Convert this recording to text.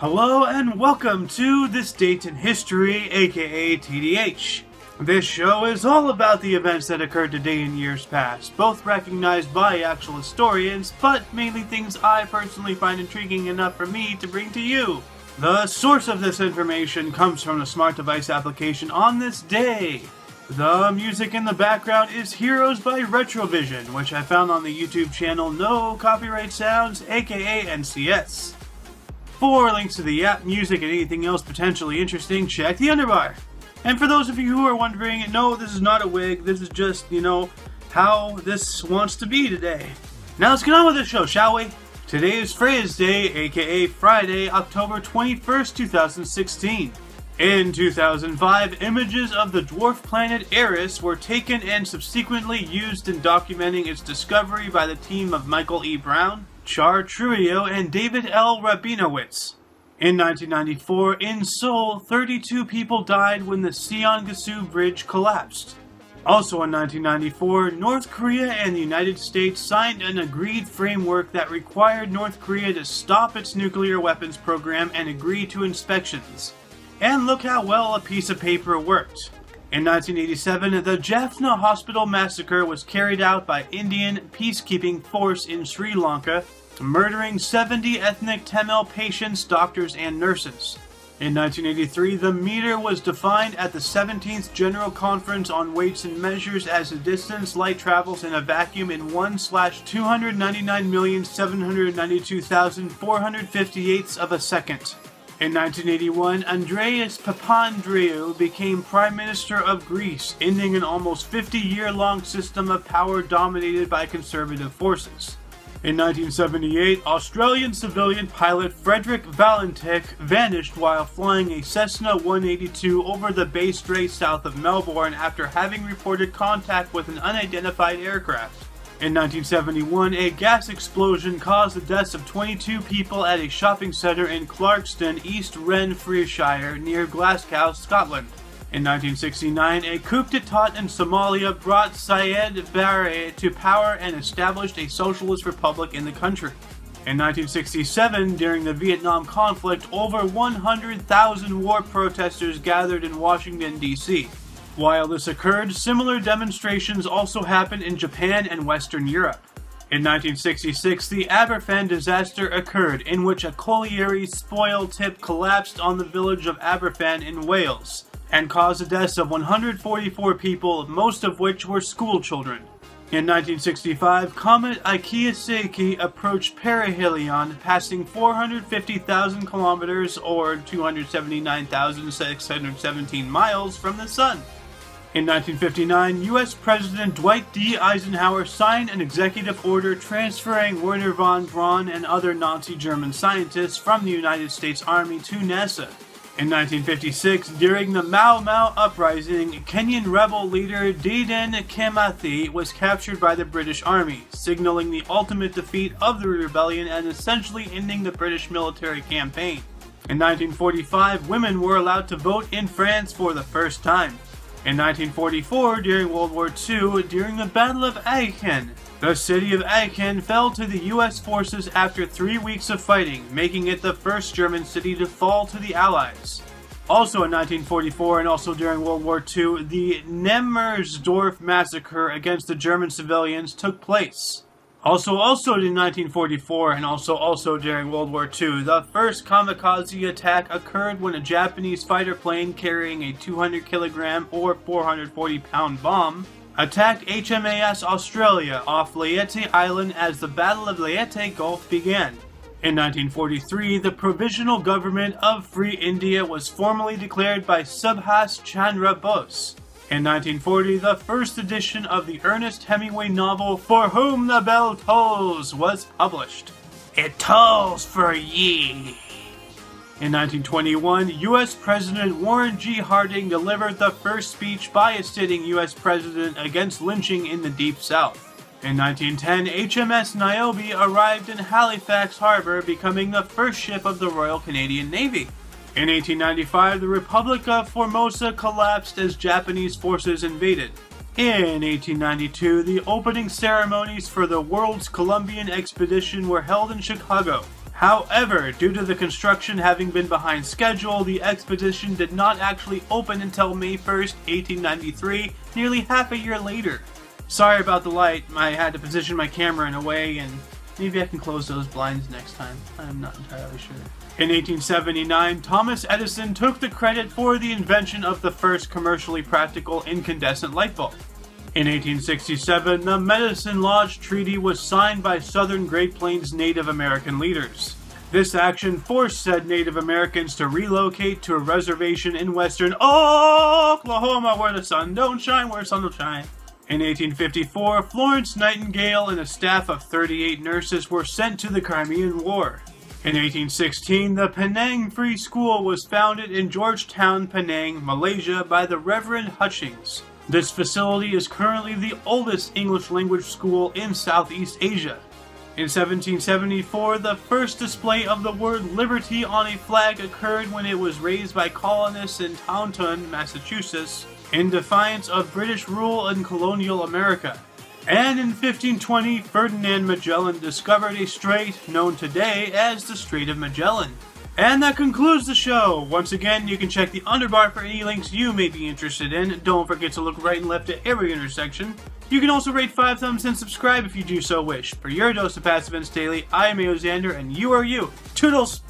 Hello and welcome to This Date in History, aka TDH. This show is all about the events that occurred today in years past, both recognized by actual historians, but mainly things I personally find intriguing enough for me to bring to you. The source of this information comes from a smart device application on this day. The music in the background is Heroes by RetroVision, which I found on the YouTube channel No Copyright Sounds, aka N.A.S.A. For links to the app, music, and anything else potentially interesting, check the underbar. And for those of you who are wondering, no, this is not a wig, this is just, how this wants to be today. Now let's get on with the show, shall we? Today is Freya's Day, aka Friday, October 21st, 2016. In 2005, images of the dwarf planet Eris were taken and subsequently used in documenting its discovery by the team of Michael E. Brown, Char Trujillo, and David L. Rabinowitz. In 1994, in Seoul, 32 people died when the Seongasu Bridge collapsed. Also in 1994, North Korea and the United States signed an agreed framework that required North Korea to stop its nuclear weapons program and agree to inspections. And look how well a piece of paper worked. In 1987, the Jaffna Hospital massacre was carried out by Indian peacekeeping force in Sri Lanka, murdering 70 ethnic Tamil patients, doctors, and nurses. In 1983, the meter was defined at the 17th General Conference on Weights and Measures as the distance light travels in a vacuum in 1/299,792,458 of a second. In 1981, Andreas Papandreou became Prime Minister of Greece, ending an almost 50-year-long system of power dominated by conservative forces. In 1978, Australian civilian pilot Frederick Valentic vanished while flying a Cessna 182 over the Bay Strait south of Melbourne after having reported contact with an unidentified aircraft. In 1971, a gas explosion caused the deaths of 22 people at a shopping centre in Clarkston, East Renfrewshire, near Glasgow, Scotland. In 1969, a coup d'etat in Somalia brought Siad Barre to power and established a socialist republic in the country. In 1967, during the Vietnam conflict, over 100,000 war protesters gathered in Washington, D.C. While this occurred, similar demonstrations also happened in Japan and Western Europe. In 1966, the Aberfan disaster occurred, in which a colliery spoil tip collapsed on the village of Aberfan in Wales, and caused the deaths of 144 people, most of which were school children. In 1965, Comet Aeoxander approached perihelion, passing 450,000 kilometers or 279,617 miles from the Sun. In 1959, U.S. President Dwight D. Eisenhower signed an executive order transferring Werner von Braun and other Nazi German scientists from the United States Army to N.A.S.A. In 1956, during the Mau Mau uprising, Kenyan rebel leader Dedan Kimathi was captured by the British Army, signaling the ultimate defeat of the rebellion and essentially ending the British military campaign. In 1945, women were allowed to vote in France for the first time. In 1944, during World War II, during the Battle of Aachen, the city of Aachen fell to the U.S. forces after 3 weeks of fighting, making it the first German city to fall to the Allies. Also in 1944 and also during World War II, the Nemmersdorf massacre against the German civilians took place. Also in 1944 and also during World War II, the first kamikaze attack occurred when a Japanese fighter plane carrying a 200-kilogram or 440-pound bomb attacked HMAS Australia off Leyte Island as the Battle of Leyte Gulf began. In 1943, the Provisional Government of Free India was formally declared by Subhas Chandra Bose. In 1940, the first edition of the Ernest Hemingway novel For Whom the Bell Tolls was published. It tolls for ye. In 1921, U.S. President Warren G. Harding delivered the first speech by a sitting U.S. president against lynching in the Deep South. In 1910, HMS Niobe arrived in Halifax Harbor, becoming the first ship of the Royal Canadian Navy. In 1895, the Republic of Formosa collapsed as Japanese forces invaded. In 1892, the opening ceremonies for the World's Columbian Expedition were held in Chicago. However, due to the construction having been behind schedule, the expedition did not actually open until May 1st, 1893, nearly half a year later. Sorry about the light, I had to position my camera in a way, and maybe I can close those blinds next time. I'm not entirely sure. In 1879, Thomas Edison took the credit for the invention of the first commercially practical incandescent light bulb. In 1867, the Medicine Lodge Treaty was signed by Southern Great Plains Native American leaders. This action forced said Native Americans to relocate to a reservation in western Oklahoma where the sun don't shine, where the sun don't shine. In 1854, Florence Nightingale and a staff of 38 nurses were sent to the Crimean War. In 1816, the Penang Free School was founded in Georgetown, Penang, Malaysia by the Reverend Hutchings. This facility is currently the oldest English language school in Southeast Asia. In 1774, the first display of the word liberty on a flag occurred when it was raised by colonists in Taunton, Massachusetts, in defiance of British rule in colonial America. And in 1520, Ferdinand Magellan discovered a strait known today as the Strait of Magellan. And that concludes the show. Once again, you can check the underbar for any links you may be interested in. Don't forget to look right and left at every intersection. You can also rate 5 thumbs and subscribe if you do so wish. For your dose of Past Events Daily, I am Aeoxander, and you are you. Toodles!